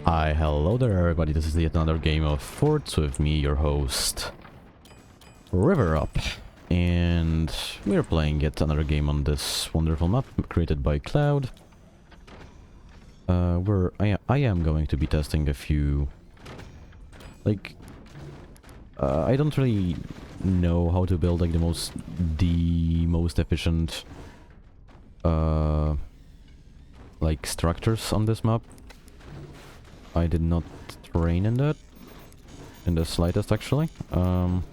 Hi, hello there everybody, this is yet another game of Forts with me, your host, River Up. And we're playing yet another game on this wonderful map created by Cloud. I am going to be testing a few... I don't really know how to build like the most efficient structures on this map. I did not train in that in the slightest, actually. So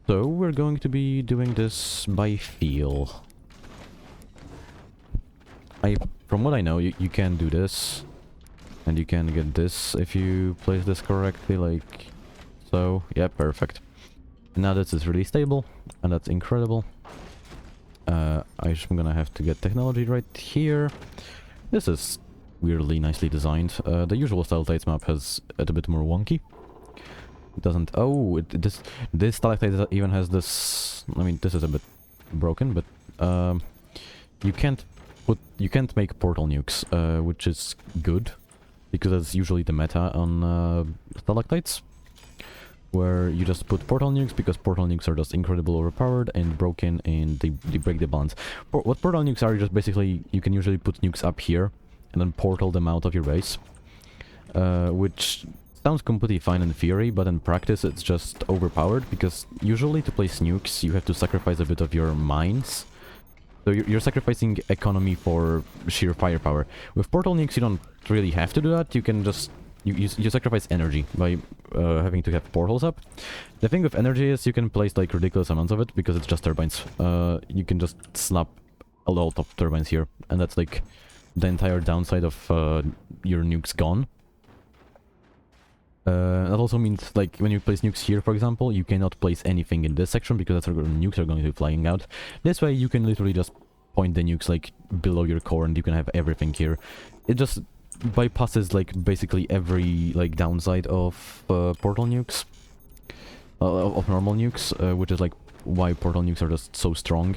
we're going to be doing this by feel. From what I know, you can do this, and you can get this if you place this correctly, like so. Yeah, perfect. And now this is really stable, and that's incredible. I'm gonna have to get technology right here. This is weirdly nicely designed. The usual stalactites map has it a bit more wonky. It doesn't... Oh, this stalactite even has this... I mean, this is a bit broken, but you can't make portal nukes, which is good, because that's usually the meta on stalactites, where you just put portal nukes because portal nukes are just incredibly overpowered and broken, and they break the balance. What portal nukes are, just basically you can usually put nukes up here and then portal them out of your base, which sounds completely fine in theory, but in practice it's just overpowered, because usually to place nukes you have to sacrifice a bit of your mines. So you're sacrificing economy for sheer firepower. With portal nukes you don't really have to do that. You can just... You sacrifice energy by having to have portals up. The thing with energy is you can place like ridiculous amounts of it, because it's just turbines. You can just slap a lot of turbines here, and that's like the entire downside of your nukes gone. That also means, like, when you place nukes here, for example, you cannot place anything in this section, because that's where nukes are going to be flying out. This way you can literally just point the nukes like below your core, and you can have everything here. It just bypasses like basically every like downside of portal nukes, of normal nukes, which is like why portal nukes are just so strong.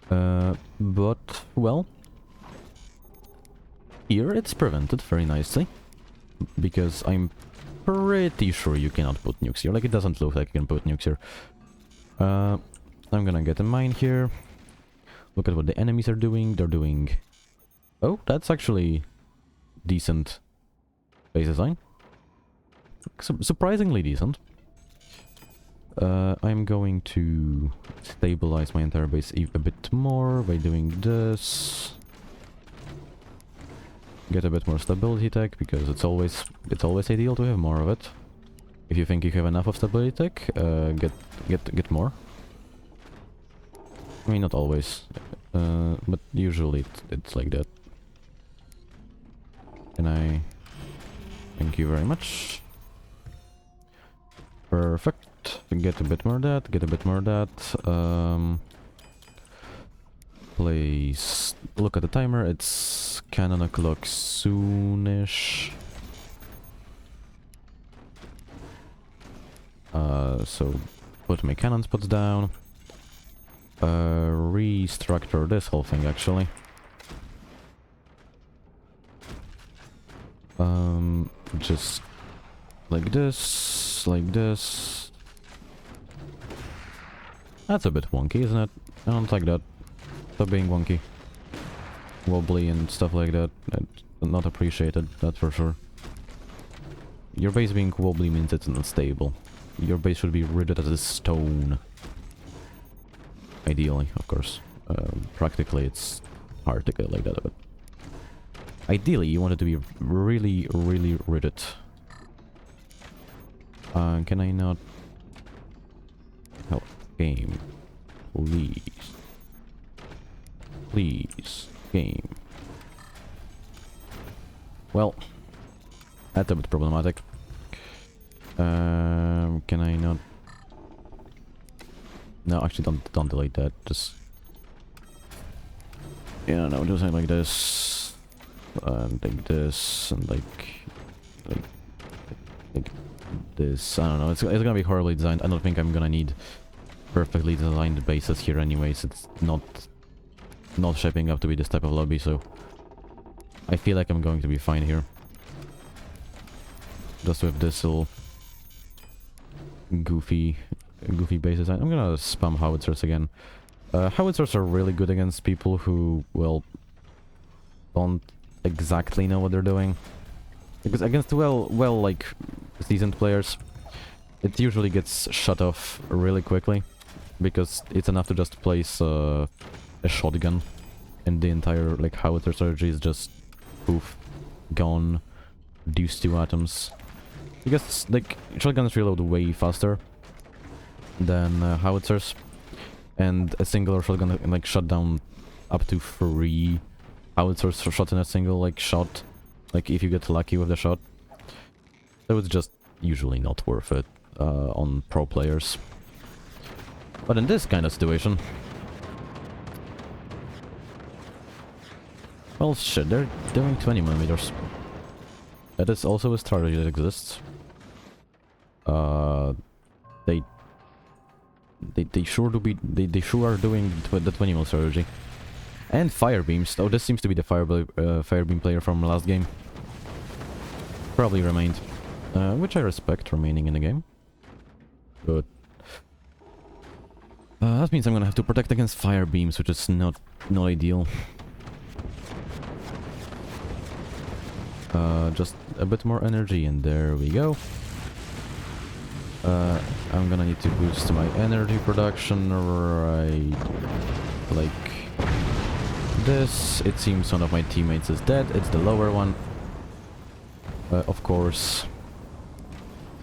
But well, here it's prevented very nicely, because I'm pretty sure you cannot put nukes here. Like, it doesn't look like you can put nukes here. I'm gonna get a mine here. Look at what the enemies are doing. They're doing... Oh, that's actually decent base design. Surprisingly decent. I'm going to stabilize my entire base a bit more by doing this. Get a bit more stability tech, because it's always ideal to have more of it. If you think you have enough of stability tech, get more. I mean, not always, but usually it's like that. Can I... Thank you very much. Perfect. Get a bit more of that, get a bit more of that. Please look at the timer, it's cannon o'clock soonish. So put my cannon spots down. Restructure this whole thing, actually. Just like this, like this. That's a bit wonky, isn't it? I don't like that. Stop being wonky. Wobbly and stuff like that. That's not appreciated, that's for sure. Your base being wobbly means it's unstable. Your base should be rigid as a stone. Ideally, of course. Practically it's hard to get like that, but... Ideally, you want it to be really, really rigid. Can I not... Help. Game. Please. Please. Game. Well, that's a bit problematic. Can I not... No, actually don't delete that, just... Yeah, no, do something like this. And like this, and like this. I don't know, it's gonna be horribly designed. I don't think I'm gonna need perfectly designed bases here anyways. It's not shaping up to be this type of lobby, so I feel like I'm going to be fine here. Just with this little goofy base design. I'm gonna spam howitzers again. Howitzers are really good against people who, well, don't exactly know what they're doing. Because against like seasoned players, it usually gets shut off really quickly. Because it's enough to just place a shotgun, and the entire like howitzer strategy is just poof, gone, reduced to atoms. Because like shotguns reload way faster than howitzers, and a single shotgun can like shut down up to 3 howitzers shot in a single like shot, like if you get lucky with the shot. So it's just usually not worth it on pro players. But in this kind of situation, well shit, they're doing 20 millimeters. That is also a strategy that exists. They sure do be they sure are doing the 20 mil strategy. And fire beams. Oh, this seems to be the fire beam player from last game. Probably remained, which I respect remaining in the game. But that means I'm gonna have to protect against fire beams, which is not ideal. Just a bit more energy, and there we go. I'm gonna need to boost my energy production right like this. It seems one of my teammates is dead. It's the lower one. Of course,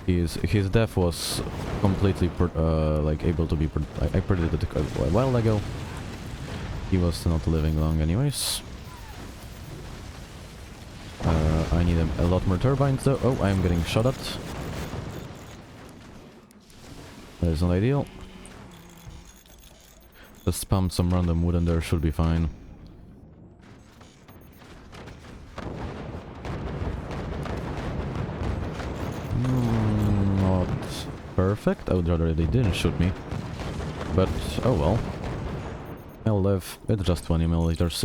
his death was completely like able to be. I predicted it a while ago. He was not living long, anyways. I need a lot more turbines, though. Oh, I am getting shot at. That is not ideal. Just spam some random wood and there should be fine. Not perfect. I would rather they didn't shoot me. But, oh well. I'll live. It's just 20 milliliters.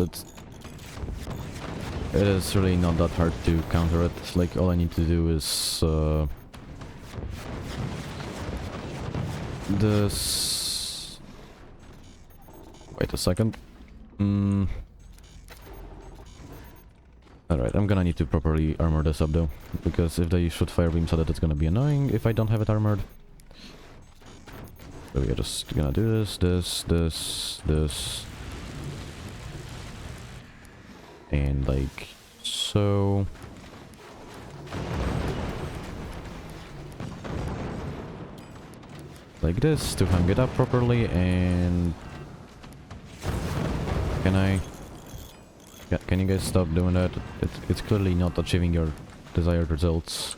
It is really not that hard to counter it. Like, all I need to do is this. Wait a second. Alright, I'm gonna need to properly armor this up though, because if they shoot fire beams at it, it's gonna be annoying if I don't have it armored. So we are just gonna do this. And like so. Like this to hang it up properly. And can you guys stop doing that? It's clearly not achieving your desired results.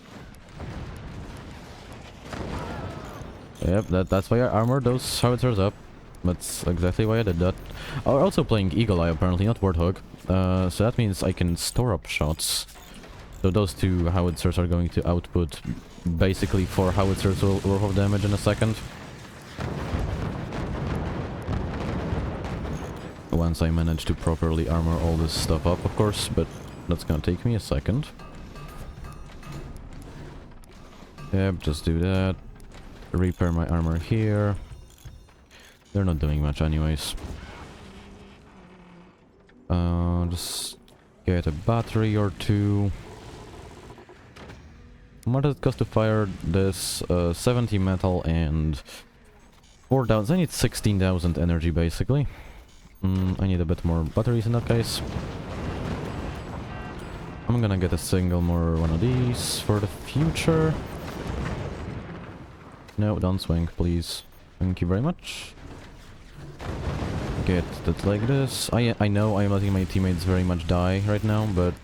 Yep, that's why I armored those howitzers up. That's exactly why I did that. I'm also playing Eagle Eye apparently, not Warthog. So that means I can store up shots. So those 2 howitzers are going to output basically 4 howitzers worth of damage in a second. Once I manage to properly armor all this stuff up, of course, but that's gonna take me a second. Yep, just do that. Repair my armor here. They're not doing much anyways. Just get a battery or 2. How much does it cost to fire this? 70 metal and 4,000. I need 16,000 energy basically. I need a bit more batteries in that case. I'm gonna get a single more one of these for the future. No, don't swing, please. Thank you very much. Get that like this. I know I'm letting my teammates very much die right now, but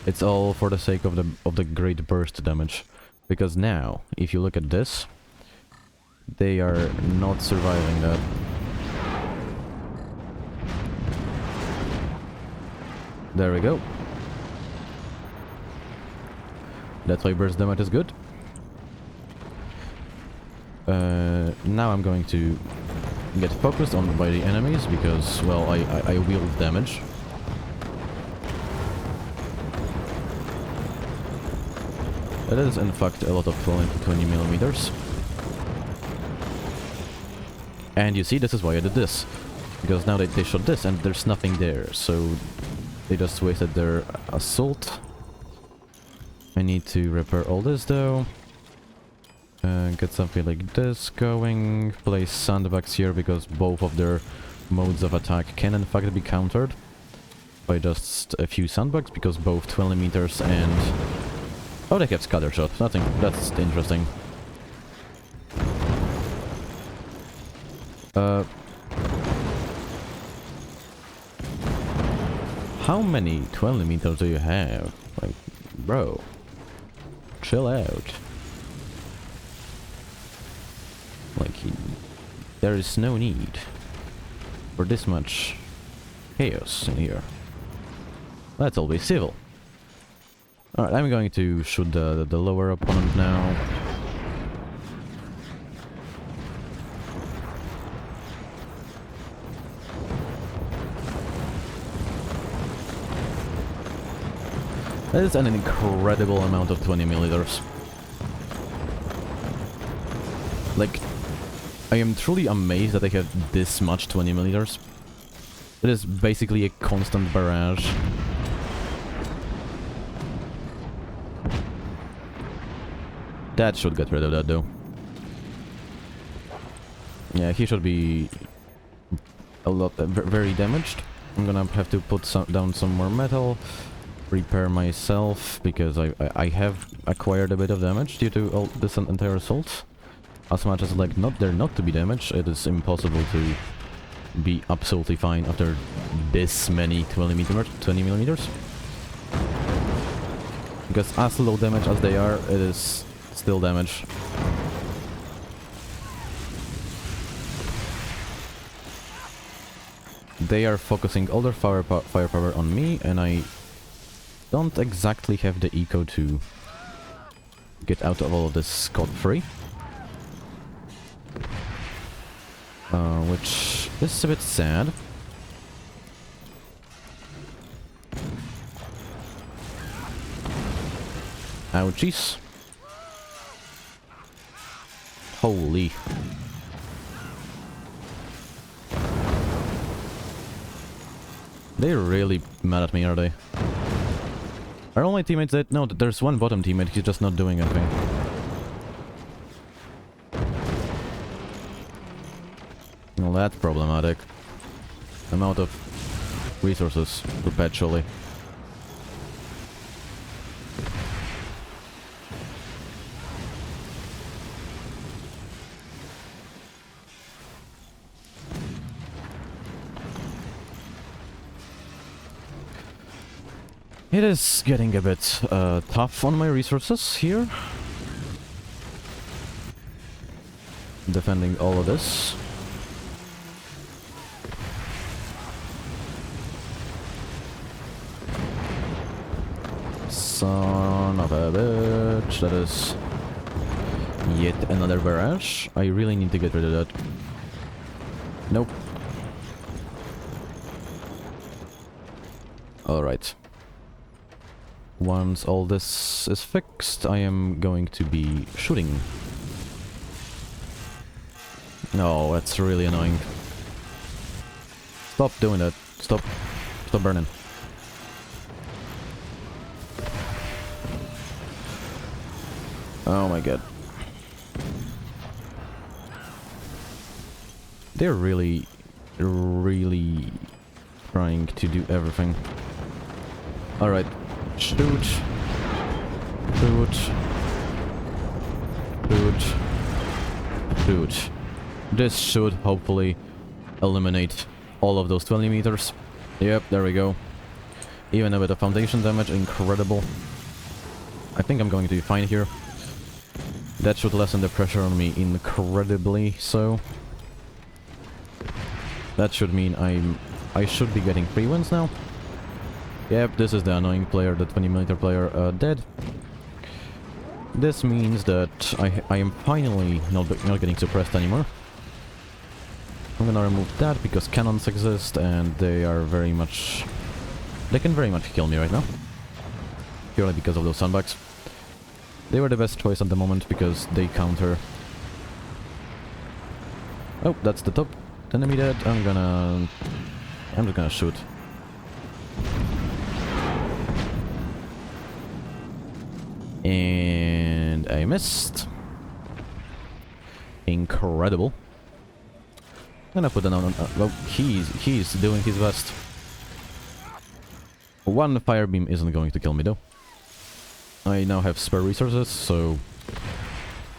it's all for the sake of the great burst damage. Because now, if you look at this, they are not surviving that. There we go. That's why burst damage is good. Now I'm going to get focused on by the enemies because, well, I wield damage. It is in fact a lot of 20 millimeters. And you see, this is why I did this. Because now they shot this and there's nothing there, so they just wasted their assault. I need to repair all this though. Get something like this going. Place sandbags here because both of their modes of attack can in fact be countered by just a few sandbags, because both 20 meters and... Oh, they have scatter shot. Nothing. That's interesting. How many 20 meters do you have? Like, bro. Chill out. Like, there is no need for this much chaos in here. Let's all be civil. Alright, I'm going to shoot the lower opponent now. That is an incredible amount of 20 milliliters. Like, I am truly amazed that they have this much 20 milliliters. It is basically a constant barrage. That should get rid of that though. Yeah, he should be a lot very damaged. I'm gonna have to put down some more metal, repair myself, because I have acquired a bit of damage due to all this entire assault. As much as like they're not to be damaged, it is impossible to be absolutely fine after this many 20 millimeters. Because as low damage as they are, it is still damage. They are focusing all their firepower on me, and I don't exactly have the eco to get out of all of this scot-free. Which is a bit sad. Ouchies. Holy. They're really mad at me, are they? Are all my teammates dead? No, there's one bottom teammate, he's just not doing anything. Well, that's problematic. I'm out of resources, perpetually. It is getting a bit tough on my resources here. Defending all of this. Son of a bitch, that is yet another barrage. I really need to get rid of that. Nope. Alright. Once all this is fixed, I am going to be shooting. No, that's really annoying. Stop doing that. Stop burning. Oh my god. They're really trying to do everything. Alright. Shoot. Shoot. Shoot. Shoot. This should hopefully eliminate all of those 20 meters. Yep, there we go. Even a bit of foundation damage, incredible. I think I'm going to be fine here. That should lessen the pressure on me incredibly so. That should mean I should be getting 3 wins now. Yep, this is the annoying player, the 20mm player, dead. This means that I am finally not getting suppressed anymore. I'm gonna remove that because cannons exist and they are very much... They can very much kill me right now. Purely because of those sandbags. They were the best choice at the moment because they counter. Oh, that's the top enemy dead. I'm just gonna shoot. And I missed. Incredible. I'm gonna put that on. Well, he's doing his best. One fire beam isn't going to kill me though. I now have spare resources, so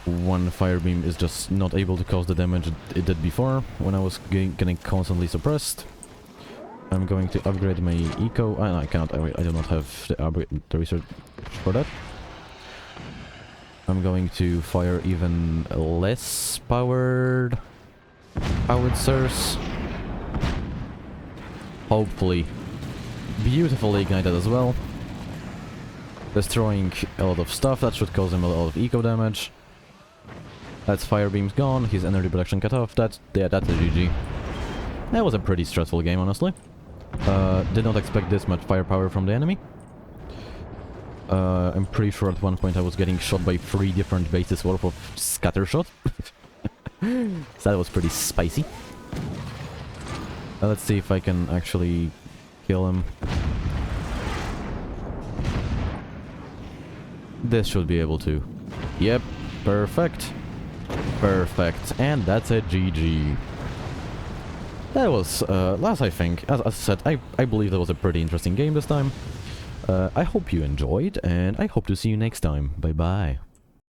one fire beam is just not able to cause the damage it did before when I was getting constantly suppressed. I'm going to upgrade my eco. No, I cannot. I do not have the research for that. I'm going to fire even less powered howitzers. Hopefully. Beautifully ignited as well. Destroying a lot of stuff. That should cause him a lot of eco damage. That's fire beams gone. His energy production cut off. That's a GG. That was a pretty stressful game, honestly. Did not expect this much firepower from the enemy. I'm pretty sure at one point I was getting shot by 3 different bases worth of scatter shot. So that was pretty spicy. Let's see if I can actually kill him. This should be able to. Yep, perfect. Perfect. And that's a GG. That was, last I think, as I said, I believe that was a pretty interesting game this time. I hope you enjoyed, and I hope to see you next time. Bye bye.